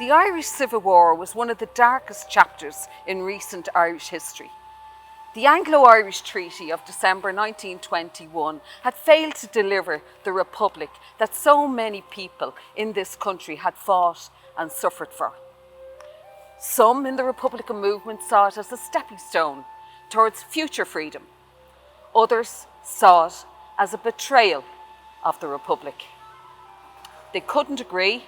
The Irish Civil War was one of the darkest chapters in recent Irish history. The Anglo-Irish Treaty of December 1921 had failed to deliver the republic that so many people in this country had fought and suffered for. Some in the Republican movement saw it as a stepping stone towards future freedom. Others saw it as a betrayal of the republic. They couldn't agree,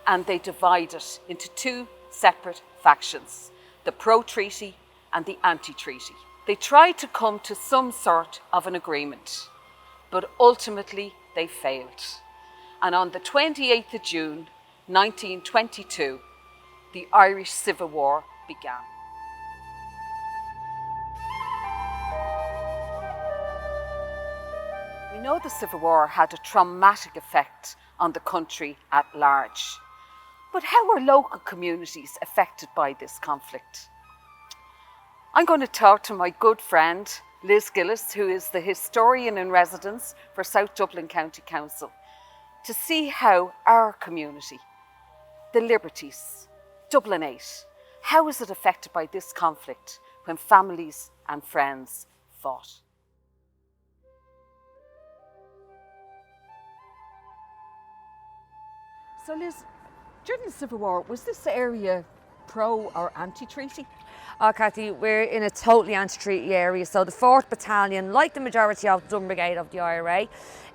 and they divided into two separate factions, the pro-treaty and the anti-treaty. They tried to come to some sort of an agreement, but ultimately they failed. And on the 28th of June, 1922, the Irish Civil War began. We know the Civil War had a traumatic effect on the country at large. But how were local communities affected by this conflict? I'm going to talk to my good friend, Liz Gillis, who is the historian in residence for South Dublin County Council, to see how our community, the Liberties, Dublin 8, how is it affected by this conflict when families and friends fought? So Liz, during the Civil War, was this area pro or anti-treaty? Oh, Cathy, we're in a totally anti-treaty area. So the 4th Battalion, like the majority of the Dublin Brigade of the IRA,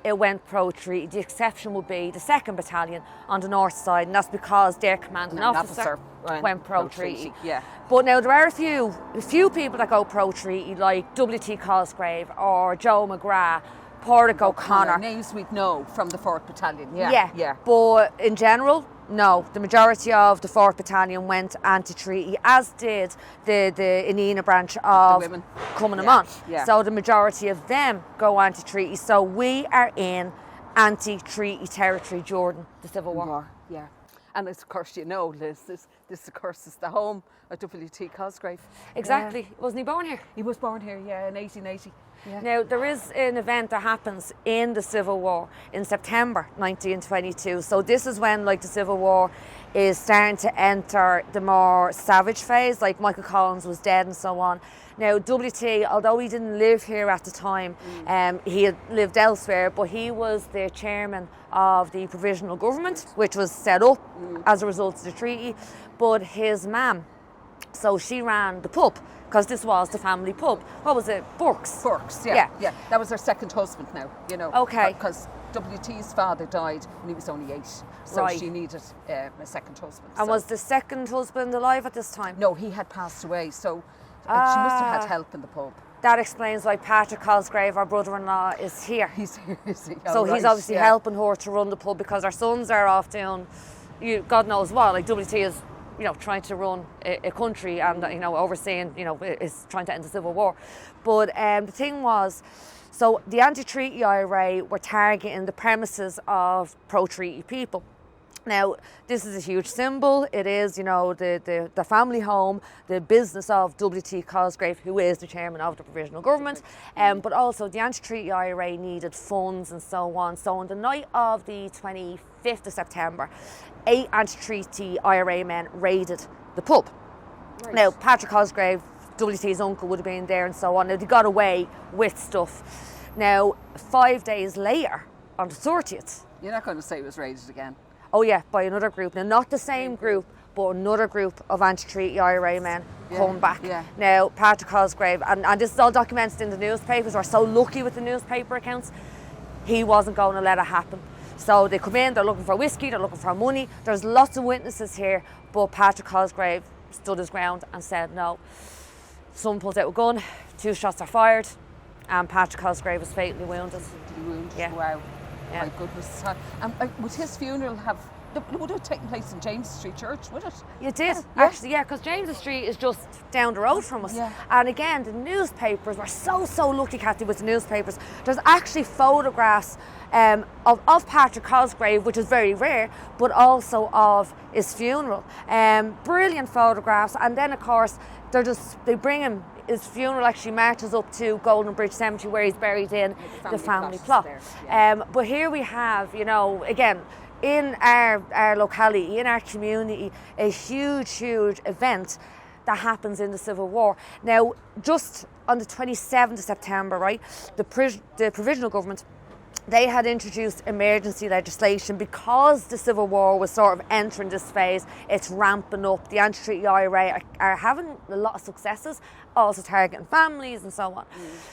it went pro-treaty. The exception would be the 2nd Battalion on the north side, and that's because their commanding officer went pro-treaty. Yeah. But now there are a few people that go pro-treaty, like W.T. Cosgrave or Joe McGrath, Pádraig O'Connor. Names we'd know from the 4th Battalion. Yeah. But in general, no, the majority of the 4th Battalion went anti-treaty, as did the Inina branch of the women coming on. Yeah. So the majority of them go anti-treaty. So we are in anti-treaty territory during the Civil War. Yeah. And of course, you know, Liz, this of course is the home of W.T. Cosgrave. Exactly. Yeah. Wasn't he born here? He was born here, yeah, in 1880. Yeah. Now, there is an event that happens in the Civil War in September 1922. So this is when, like, the Civil War is starting to enter the more savage phase, like Michael Collins was dead and so on. Now, W.T., although he didn't live here at the time, he had lived elsewhere, but he was the chairman of the provisional government, which was set up as a result of the treaty. But his mum, so she ran the pub, because this was the family pub. What was it? Burke's, yeah. That was her second husband now, you know. Okay. Because W.T.'s father died when he was only 8, so she needed a second husband. And was the second husband alive at this time? No, he had passed away, so she must have had help in the pub. That explains why Pádraig Cosgrave, our brother-in-law, is here. He's here, is he? So he's obviously helping her to run the pub, because our sons are off doing, God knows what, like W.T. is, trying to run a country and, overseeing, is trying to end the Civil War. But the thing was, so the anti-treaty IRA were targeting the premises of pro-treaty people. Now, this is a huge symbol. It is, the family home, the business of W.T. Cosgrave, who is the chairman of the provisional government. But also the anti-treaty IRA needed funds and so on. So on the night of the 25th of September, 8 anti-treaty IRA men raided the pub. Right. Now, Pádraig Cosgrave, W.T.'s uncle, would have been there and so on. Now, they got away with stuff. Now, 5 days later, on the 30th... You're not going to say it was raided again? Oh yeah, by another group. Now, not the same group, but another group of anti-treaty IRA men come back. Yeah. Now, Pádraig Cosgrave, and this is all documented in the newspapers. We're so lucky with the newspaper accounts. He wasn't going to let it happen. So they come in, they're looking for whiskey, they're looking for money. There's lots of witnesses here, but Pádraig Cosgrave stood his ground and said no. Someone pulls out a gun, 2 shots are fired, and Pádraig Cosgrave was fatally wounded. Yeah. Wow. Yeah. My goodness. Would his funeral would it have taken place in James Street Church, would it? It did, actually, yeah, because James Street is just down the road from us. Yeah. And again, the newspapers, we're so lucky, Cathy, with the newspapers. There's actually photographs of Pádraig Cosgrave, which is very rare, but also of his funeral. Brilliant photographs. And then, of course, they bring him. His funeral actually marches up to Golden Bridge Cemetery, where he's buried in the family plot. But here we have, again, in our locality, in our community, a huge event that happens in the Civil War. Now, just on the 27th of September, right, the provisional government, they had introduced emergency legislation because the Civil War was sort of entering this phase. It's ramping up. The AntiTreaty IRA are having a lot of successes, also targeting families and so on.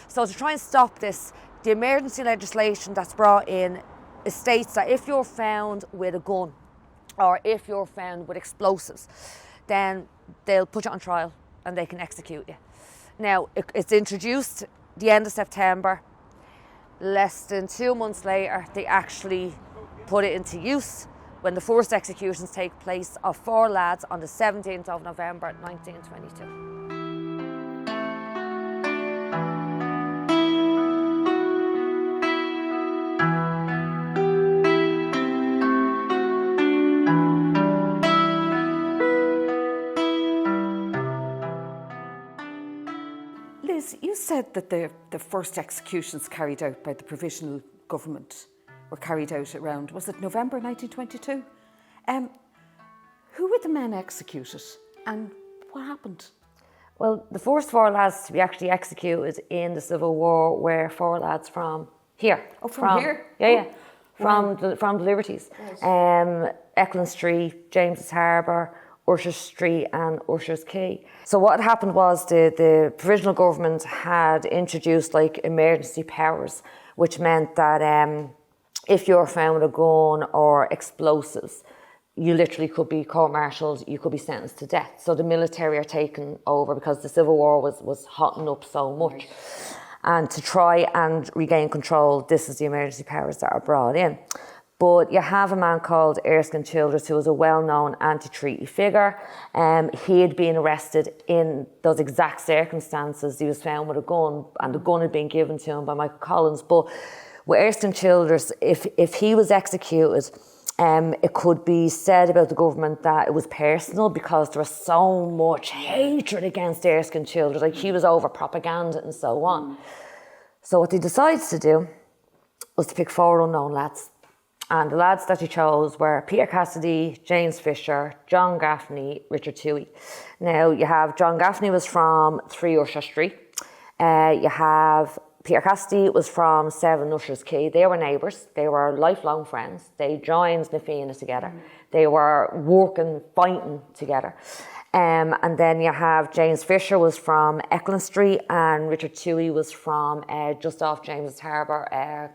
So to try and stop this, the emergency legislation that's brought in states that if you're found with a gun or if you're found with explosives, then they'll put you on trial and they can execute you. Now, it's introduced the end of September. Less than 2 months later, they actually put it into use when the first executions take place of 4 lads on the 17th of November 1922. Liz, you said that the first executions carried out by the provisional government were carried out around, was it November 1922? Who were the men executed and what happened? Well, the first 4 lads to be actually executed in the Civil War were 4 lads from here. Oh, from here? Yeah. From the Liberties. Right. Eklund Street, James's Harbour, Ushers Street and Ushers Quay. So what had happened was the provisional government had introduced like emergency powers, which meant that if you were found with a gun or explosives, you literally could be court-martialed, you could be sentenced to death. So the military are taken over because the Civil War was hotting up so much. And to try and regain control, this is the emergency powers that are brought in. But you have a man called Erskine Childers, who was a well-known anti-treaty figure. He had been arrested in those exact circumstances. He was found with a gun, and the gun had been given to him by Michael Collins. But with Erskine Childers, if he was executed, it could be said about the government that it was personal because there was so much hatred against Erskine Childers. Like, he was over propaganda and so on. So what they decided to do was to pick 4 unknown lads. And the lads that he chose were Peter Cassidy, James Fisher, John Gaffney, Richard Toohey. Now, you have John Gaffney was from 3 Usher Street. You have Peter Cassidy was from 7 Ushers Quay. They were neighbours. They were lifelong friends. They joined Na Fianna together. They were working, fighting together. And then you have James Fisher was from Eklund Street and Richard Toohey was from just off James's Harbour,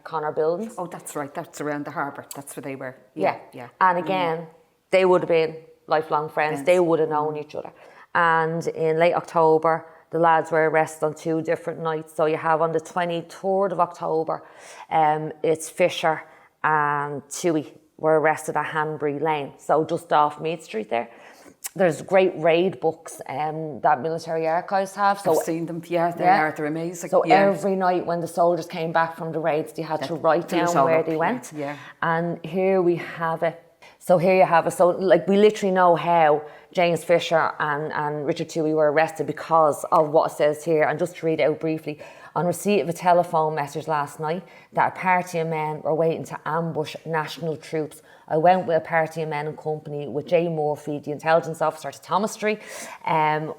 Connor Buildings. Oh, that's right. That's around the harbour. That's where they were. Yeah. And again, they would have been lifelong friends. They would have known each other. And in late October, the lads were arrested on 2 different nights. So you have on the 23rd of October, it's Fisher and Toohey were arrested at Hanbury Lane. So just off Meath Street there. There's great raid books that military archives have. So I've seen them, they're amazing. So every night when the soldiers came back from the raids, they had to write down where they went. Yeah. And here we have it. So here you have it. So like, we literally know how James Fisher and Richard Toohey were arrested because of what it says here. And just to read it out briefly, on receipt of a telephone message last night that a party of men were waiting to ambush national troops, I went with a party of men in company with J. Murphy, the intelligence officer, to Thomas Street.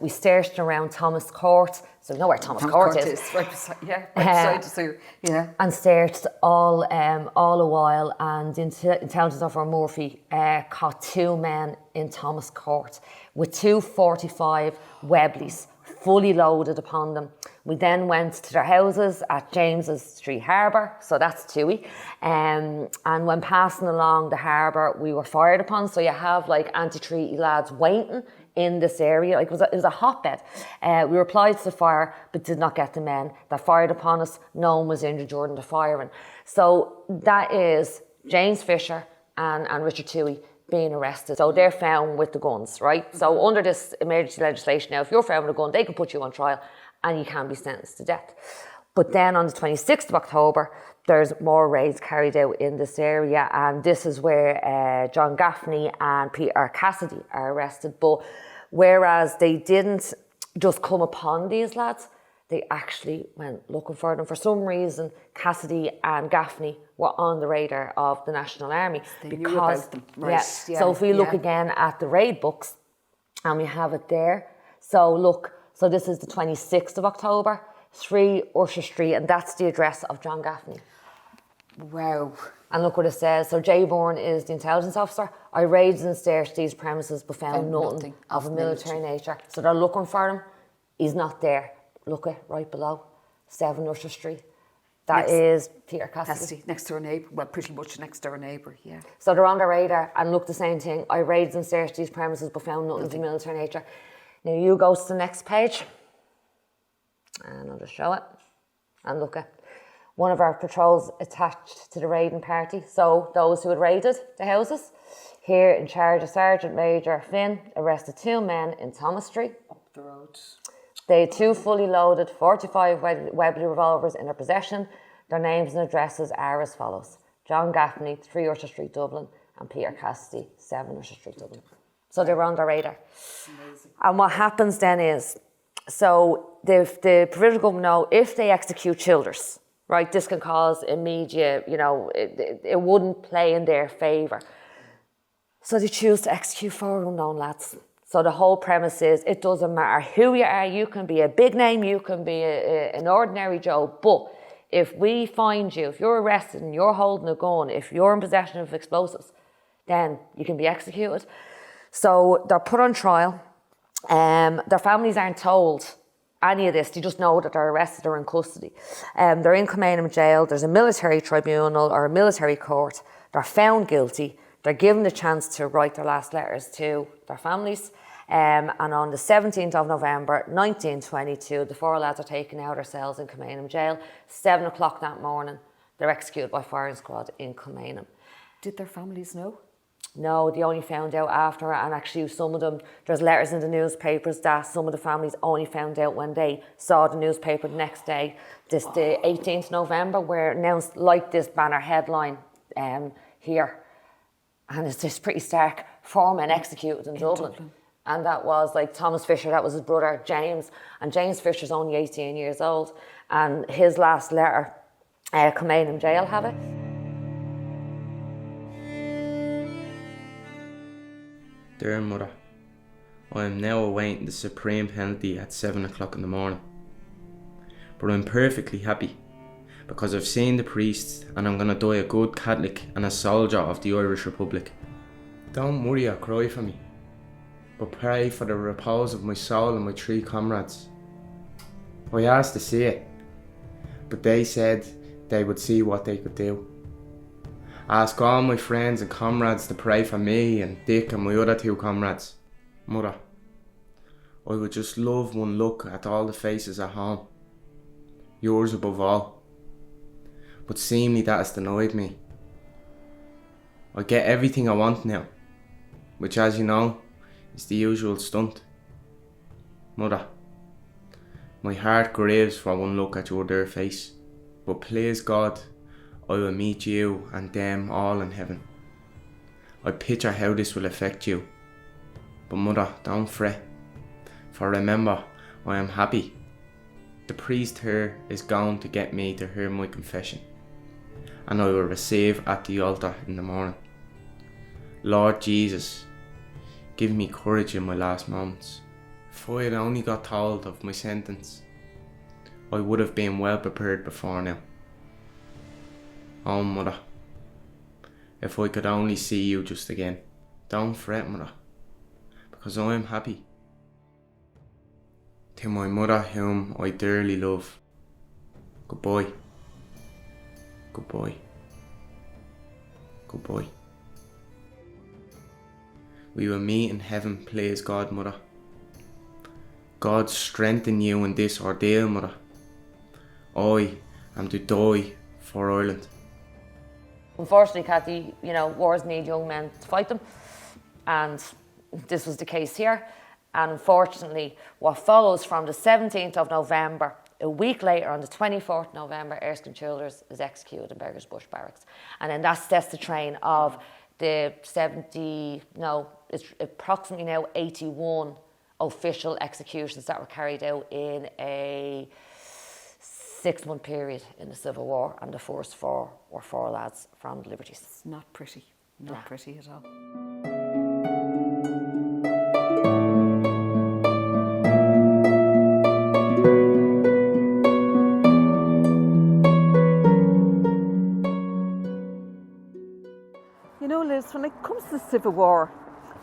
We searched around Thomas Court, so you know where Thomas Court is. Right beside, right beside us here. Yeah. And searched all a while, and intelligence officer Murphy caught 2 men in Thomas Court with 2 .45 Webleys fully loaded upon them. We then went to their houses at James's Street Harbour, so that's Toohey. And when passing along the harbour, we were fired upon. So you have like anti-treaty lads waiting in this area. Like, it was a hotbed. We replied to the fire, but did not get the men that fired upon us. No one was injured during the firing. So that is James Fisher and Richard Toohey being arrested. So they're found with the guns, right? So under this emergency legislation now, if you're found with a gun, they can put you on trial and you can be sentenced to death. But then on the 26th of October, there's more raids carried out in this area, and this is where John Gaffney and Peter Cassidy are arrested. But whereas they didn't just come upon these lads, they actually went looking for them. For some reason, Cassidy and Gaffney were on the radar of the National Army. They knew about them. Right. Yeah. So if we look again at the raid books, and we have it there. So look, so this is the 26th of October, 3 Usher Street, and that's the address of John Gaffney. Wow. And look what it says. So Jay Bourne is the intelligence officer. I raided and searched these premises but found nothing of a military nature. So they're looking for him. He's not there. Look at right below, 7 Usher Street. That is Peter Cassidy. Next door neighbour. Well, pretty much next door neighbour, yeah. So they're on their radar, and look, the same thing. I raided and searched these premises but found nothing of a military nature. Now you go to the next page, and I'll just show it. And look at one of our patrols attached to the raiding party. So those who had raided the houses, here in charge of Sergeant Major Finn, arrested 2 men in Thomas Street. Up the road. They had 2 fully loaded 45 Webley revolvers in their possession. Their names and addresses are as follows: John Gaffney, 3 Usher Street, Dublin, and Peter Cassidy, 7 Usher Street, Dublin. So they were on their radar. Amazing. And what happens then is, so the provincial government know if they execute childers, right, this can cause immediate, it wouldn't play in their favour. So they choose to execute 4 unknown lads. So the whole premise is, it doesn't matter who you are. You can be a big name, you can be an ordinary Joe, but if we find you, if you're arrested and you're holding a gun, if you're in possession of explosives, then you can be executed. So they're put on trial. Their families aren't told any of this. They just know that they're arrested or in custody. They're in Kilmainham jail. There's a military tribunal or a military court. They're found guilty. They're given the chance to write their last letters to their families. And on the 17th of November 1922, the 4 lads are taken out of their cells in Kilmainham jail. 7 o'clock that morning, they're executed by firing squad in Kilmainham. Did their families know? No, they only found out after, and actually some of them, there's letters in the newspapers that some of the families only found out when they saw the newspaper the next day. The 18th November, where it announced like this banner headline here. And it's just pretty stark: 4 men executed in Dublin. And that was like Thomas Fisher, that was his brother James. And James Fisher's only 18 years old. And his last letter, Kilmainham jail have it. Dear Mother, I am now awaiting the supreme penalty at 7 o'clock in the morning. But I'm perfectly happy, because I've seen the priests and I'm going to die a good Catholic and a soldier of the Irish Republic. Don't worry or cry for me, but pray for the repose of my soul and my 3 comrades. I asked to see it, but they said they would see what they could do. Ask all my friends and comrades to pray for me and Dick and my other 2 comrades. Mother, I would just love one look at all the faces at home, yours above all. But seemingly that has denied me. I get everything I want now, which, as you know, is the usual stunt. Mother, my heart grieves for one look at your dear face, but please God, I will meet you and them all in heaven. I picture how this will affect you. But Mother, don't fret, for remember, I am happy. The priest here is going to get me to hear my confession, and I will receive at the altar in the morning. Lord Jesus, give me courage in my last moments. If I had only got told of my sentence, I would have been well prepared before now. Oh Mother, if I could only see you just again. Don't fret, Mother, because I am happy. To my mother whom I dearly love, goodbye, goodbye, goodbye. We will meet in heaven, please God, Mother. God strengthen you in this ordeal, Mother. I am to die for Ireland. Unfortunately, Cathy, wars need young men to fight them, and this was the case here. And unfortunately, what follows from the 17th of November, a week later, on the 24th of November, Erskine Childers is executed in Beggars Bush Barracks. And then that sets the train of the it's approximately now 81 official executions that were carried out in a 6-month period in the Civil War, and the first 4 were 4 lads from the Liberties. It's not pretty. Not pretty at all. You know, Liz, when it comes to the Civil War,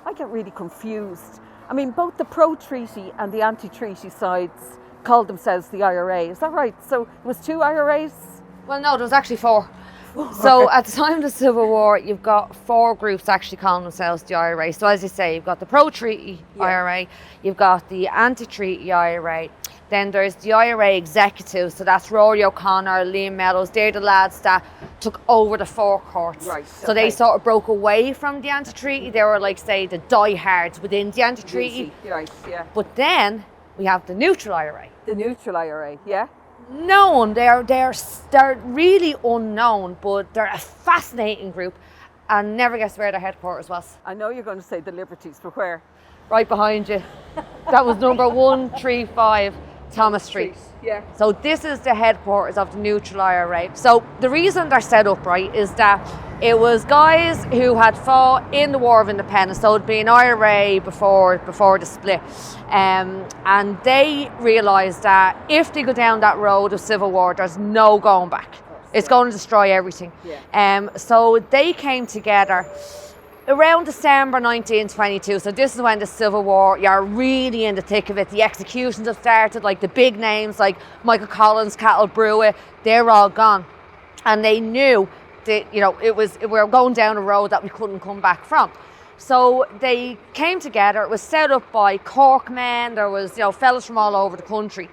I get really confused. I mean, both the pro-treaty and the anti-treaty sides called themselves the IRA. Is that right? So it was 2 IRAs? Well, no, there was actually 4. So at the time of the Civil War, you've got 4 groups actually calling themselves the IRA. So as you say, you've got the pro-treaty IRA, you've got the anti-treaty IRA, then there's the IRA executives, so that's Rory O'Connor, Liam Meadows, they're the lads that took over the forecourts. Right, so they sort of broke away from the anti-treaty. They were like, say, the diehards within the anti-treaty. Right, yeah. But then we have the neutral IRA. The neutral IRA, yeah? Known, they're really unknown, but they're a fascinating group, and never guess where their headquarters was. I know you're going to say the Liberties, but where? Right behind you. That was number 135 Thomas Street. Yeah. So this is the headquarters of the neutral IRA. So the reason they're set up, right, is that it was guys who had fought in the War of Independence, so it'd been IRA before the split. And they realised that if they go down that road of civil war, there's no going back. It's going to destroy everything. Yeah. So they came together around December 1922. So this is when the Civil War, you're really in the thick of it. The executions have started, like the big names like Michael Collins, Cattle Brewer, they're all gone. And they knew that, we were going down a road that we couldn't come back from. So they came together. It was set up by Cork men. There was, fellas from all over the country.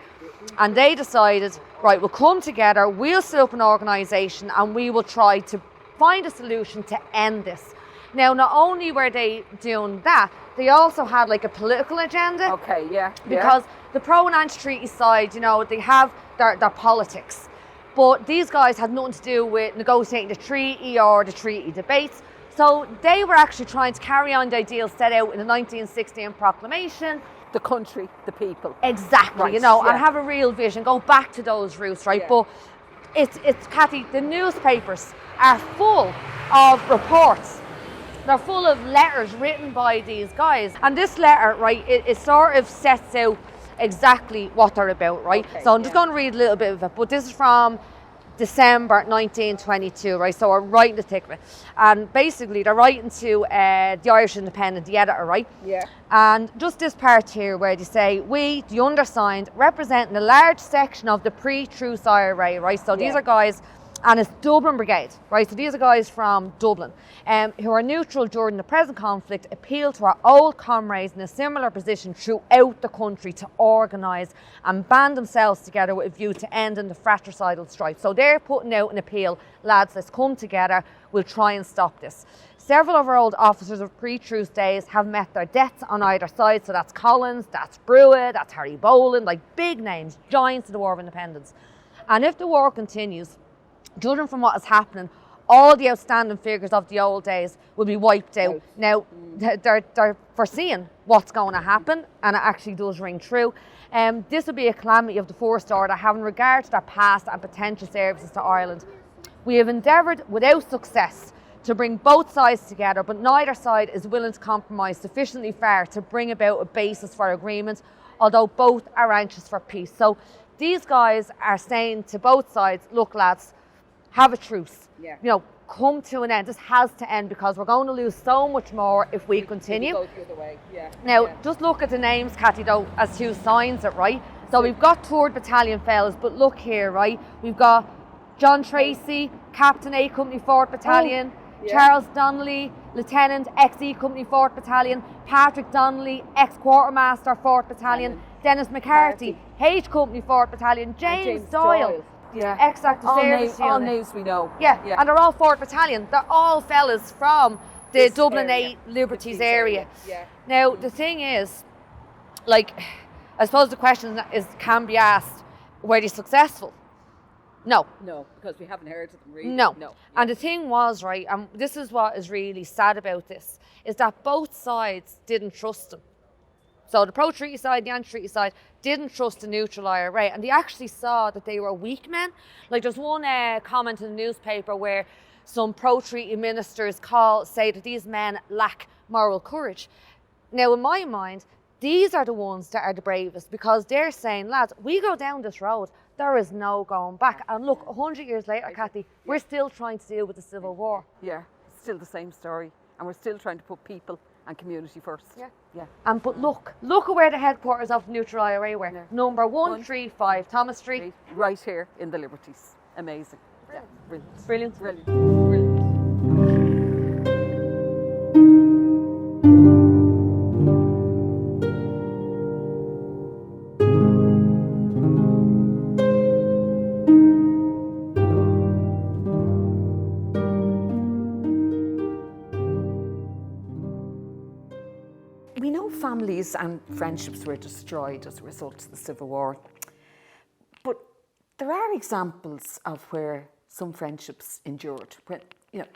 And they decided, right, we'll come together, we'll set up an organisation, and we will try to find a solution to end this. Now, not only were they doing that, they also had like a political agenda. Okay, yeah. Because the pro and anti-treaty side, they have their politics. But these guys had nothing to do with negotiating the treaty or the treaty debates. So they were actually trying to carry on the ideals set out in the 1916 proclamation. The country, the people. Exactly, right, and have a real vision, go back to those roots, right? Yeah. But it's Cathy, the newspapers are full of reports. They're full of letters written by these guys. And this letter, right, it sort of sets out exactly what they're about, right? Okay, so I'm just going to read a little bit of it, but this is from December 1922, right? So we're right in the thick of it. And basically they're writing to the Irish Independent, the editor, right? Yeah. And just this part here where they say, we, the undersigned, representing a large section of the pre-truce IRA, right? So these are guys, and it's Dublin Brigade, right? So these are guys from Dublin, who are neutral during the present conflict, appeal to our old comrades in a similar position throughout the country to organise and band themselves together with a view to ending the fratricidal strife. So they're putting out an appeal, lads, let's come together, we'll try and stop this. Several of our old officers of pre-truce days have met their deaths on either side, so that's Collins, that's Brewer, that's Harry Boland, like big names, giants of the War of Independence. And if the war continues, judging from what is happening, all the outstanding figures of the old days will be wiped out. Now, they're foreseeing what's going to happen, and it actually does ring true. This will be a calamity of the first order, having regard to their past and potential services to Ireland. We have endeavoured without success to bring both sides together, but neither side is willing to compromise sufficiently far to bring about a basis for agreement, although both are anxious for peace. So these guys are saying to both sides, look lads, have a truce. Yeah. Come to an end. This has to end because we're going to lose so much more if we continue. Go the other way. Yeah. Now, just look at the names, Cathy, though, as who signs it, right? So we've got 3rd Battalion fellas, but look here, right? We've got John Tracy, Captain A Company 4th Battalion, Charles Donnelly, Lieutenant XE Company 4th Battalion, Patrick Donnelly, ex-Quartermaster 4th Battalion, Dennis McCarthy, H Company 4th Battalion, James Doyle. Yeah. Ex-active service unit. All names we know. Yeah, and they're all 4th Battalion. They're all fellas from the This Dublin area. 8 Liberties Liberties area. Yeah. Now, the thing is, I suppose the question can be asked, were they successful? No. No, because we haven't heard of them really. No. No. And the thing was, right, and this is what is really sad about this, is that both sides didn't trust them. So the pro-treaty side, the anti-treaty side, didn't trust the neutral IRA, and they actually saw that they were weak men. Like there's one comment in the newspaper where some pro-treaty ministers say that these men lack moral courage. Now, in my mind, these are the ones that are the bravest, because they're saying, lads, we go down this road, there is no going back. And look, 100 years later, Cathy, we're still trying to deal with the Civil War. Yeah, it's still the same story. And we're still trying to put people and community first. Yeah. But look at where the headquarters of the neutral IRA were. Yeah. Number 135 Thomas Street. Right here in the Liberties. Amazing. Brilliant. We know families and friendships were destroyed as a result of the Civil War, but there are examples of where some friendships endured, where,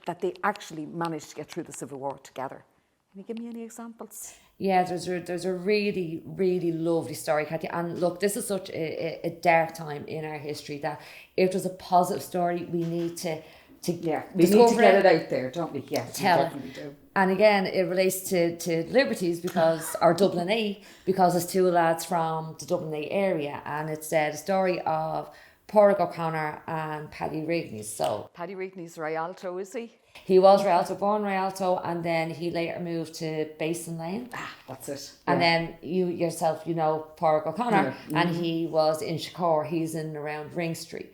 that they actually managed to get through the Civil War together. Can you give me any examples? Yeah, there's a really, really lovely story, Cathy. And look, this is such a dark time in our history that if there's a positive story, we need to we need to get it out there, don't we? Yeah, tell it. Do. And again, it relates to Liberties because, or Dublin A, because it's two lads from the Dublin A area, and it's the story of Pádraig O'Connor and Paddy Rigney. So Paddy Rigney's Rialto, is he? He was Rialto, born Rialto, and then he later moved to Basin Lane. That's it. And then you yourself, Pádraig O'Connor, and he was in Shakor. He's in around Ring Street.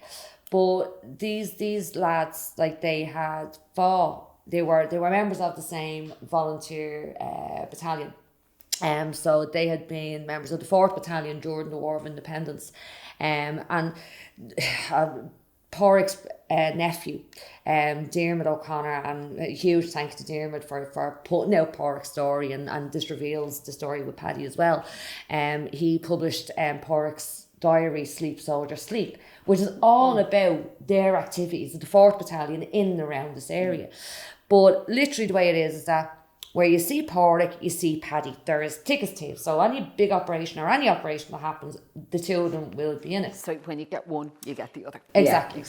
But these lads, like, they had fought. They were members of the same volunteer battalion. So they had been members of the 4th Battalion during the War of Independence. And Pádraig's nephew, Diarmid O'Connor, and a huge thanks to Diarmid for putting out Pádraig's story, and this reveals the story with Paddy as well. He published Pádraig's diary, Sleep Soldier Sleep, which is all about their activities at the 4th Battalion in and around this area. But literally the way it is that where you see Pádraig, you see Paddy. There is thick as thieves. So any big operation or any operation that happens, the two of them will be in it. So when you get one, you get the other. Exactly.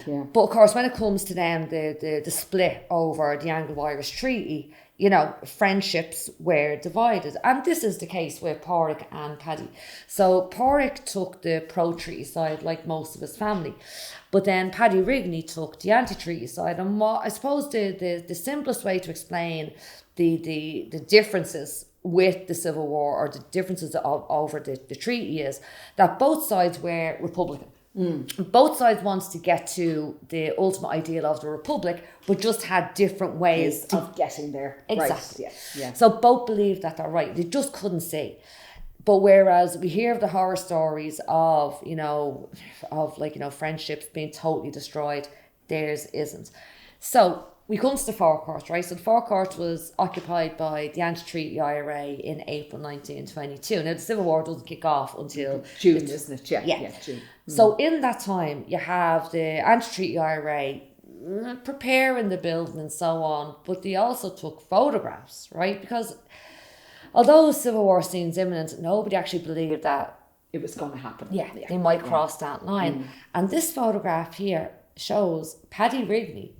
Yeah. But of course, when it comes to them, the split over the Anglo-Irish Treaty, friendships were divided. And this is the case with Pádraig and Paddy. So Pádraig took the pro-treaty side, like most of his family. But then Paddy Rigney took the anti-treaty side. And what I suppose the simplest way to explain the differences with the Civil War, or the differences over the treaty, is that both sides were Republican. Both sides wanted to get to the ultimate ideal of the Republic, but just had different ways of getting there. Exactly. Right. Yeah. So both believed that they're right. They just couldn't see. But whereas we hear of the horror stories of friendships being totally destroyed, theirs isn't. So we come to the forecourt, right? So the forecourt was occupied by the Anti-Treaty IRA in April 1922. Now the Civil War doesn't kick off until June, isn't it? Yeah, June. So in that time, you have the Anti-Treaty IRA preparing the building and so on, but they also took photographs, right? Because although the Civil War seems imminent, nobody actually believed that it was going to happen. Yeah, they might cross that line. And this photograph here shows Paddy Rigney,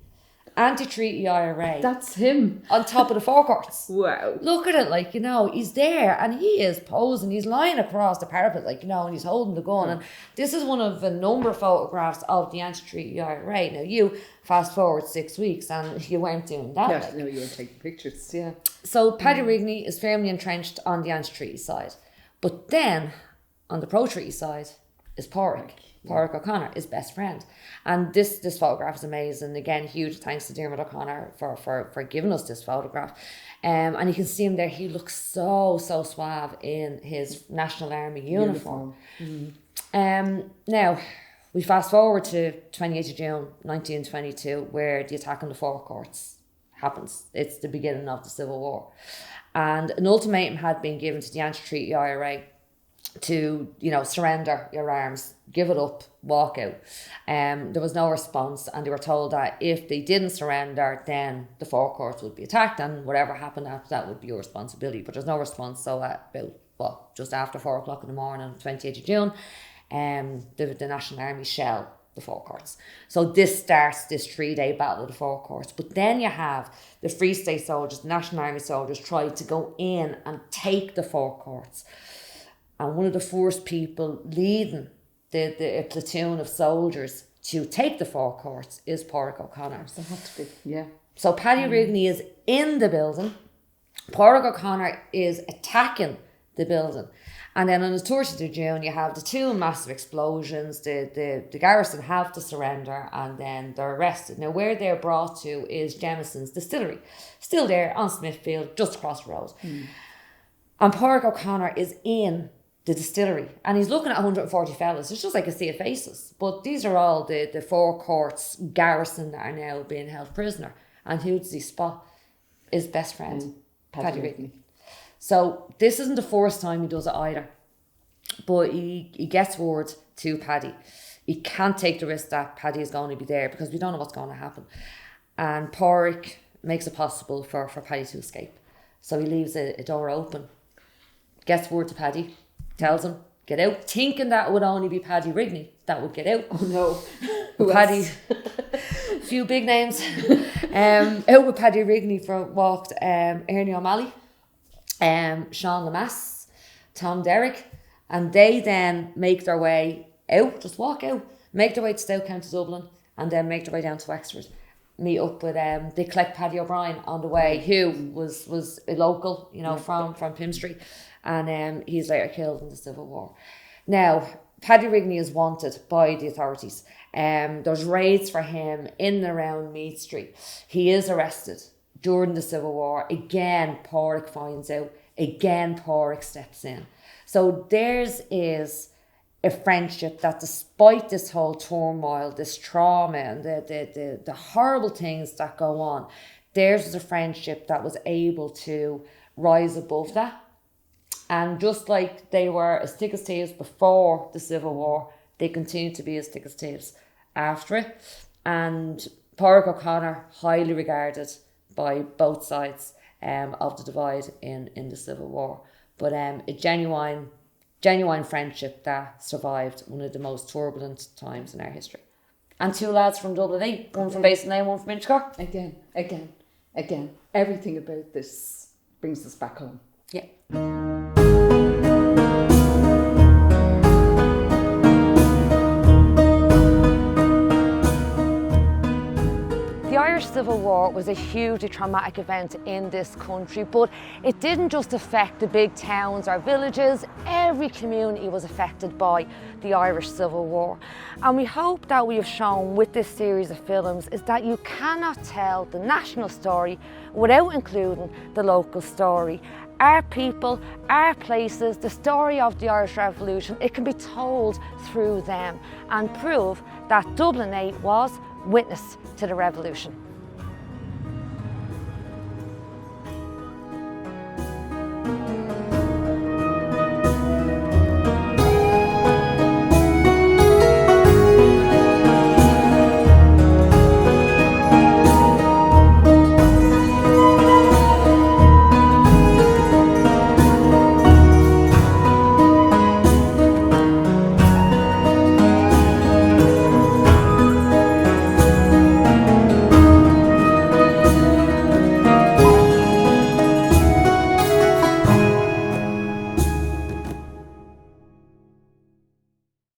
Anti-Treaty IRA. That's him. On top of the forecourts. Wow. Look at it, he's there and he is posing. He's lying across the parapet, and he's holding the gun. And this is one of a number of photographs of the Anti-Treaty IRA. Now, you fast forward 6 weeks and you weren't doing that. Yes, no, you were taking pictures, yeah. So Paddy Rigney is firmly entrenched on the Anti-Treaty side. But then, on the pro-treaty side, is Pádraig O'Connor, his best friend. And this photograph is amazing. Again, huge thanks to Diarmid O'Connor for giving us this photograph. And you can see him there. He looks so suave in his National Army uniform. Now, we fast forward to 28th of June 1922, where the attack on the forecourts happens. It's the beginning of the Civil War. And an ultimatum had been given to the Anti-Treaty IRA to, surrender your arms, give it up, walk out. There was no response, and they were told that if they didn't surrender, then the forecourts would be attacked, and whatever happened after that would be your responsibility. But there's no response. So at about well, just after 4 o'clock in the morning on 28th of June, the National Army shell the forecourts. So this starts this 3-day battle of the forecourts. But then you have the Free State soldiers, the National Army soldiers, try to go in and take the forecourts. And one of the first people leading the platoon of soldiers to take the forecourts is Pádraig O'Connor. So it had to be, yeah. So Paddy Rigney is in the building. Pádraig O'Connor is attacking the building. And then on the 30th of June, you have the two massive explosions. The garrison have to surrender and then they're arrested. Now, where they're brought to is Jemisin's distillery. Still there on Smithfield, just across the road. And Pádraig O'Connor is in the distillery and he's looking at 140 fellas. It's just like a sea of faces. But these are all the forecourts garrison that are now being held prisoner. And who does he spot? His best friend, Paddy Rigney. So this isn't the first time he does it either. But he gets word to Paddy. He can't take the risk that Paddy is going to be there because we don't know what's going to happen. And Pádraig makes it possible for Paddy to escape. So he leaves a door open. Gets word to Paddy. Tells him, get out. Thinking that it would only be Paddy Rigney that would get out. Oh no. Paddy, a few big names. Out with Paddy Rigney walked Ernie O'Malley, Sean Lemass, Tom Derrick, and they then make their way out, just walk out, make their way to South County Dublin, and then make their way down to Wexford. Meet up with they collect Paddy O'Brien on the way, who was a local, from Pym Street, and he's later killed in the Civil War. Now, Paddy Rigney is wanted by the authorities. There's raids for him in and around Meath Street. He is arrested during the Civil War. Again, Pádraig finds out. Again, Pádraig steps in. So theirs is a friendship that, despite this whole turmoil, this trauma and the horrible things that go on, theirs is a friendship that was able to rise above that. And just like they were as thick as thieves before the Civil War, they continue to be as thick as thieves after it. And Pádraig O'Connor, highly regarded by both sides of the divide in the Civil War. But a genuine friendship that survived one of the most turbulent times in our history. And two lads from Dublin, one from Basinay, one from Inchicore. Again. Everything about this brings us back home. Yeah. The Irish Civil War was a hugely traumatic event in this country, but it didn't just affect the big towns or villages. Every community was affected by the Irish Civil War. And we hope that we have shown with this series of films is that you cannot tell the national story without including the local story. Our people, our places, the story of the Irish Revolution, it can be told through them and prove that Dublin 8 was witness to the revolution.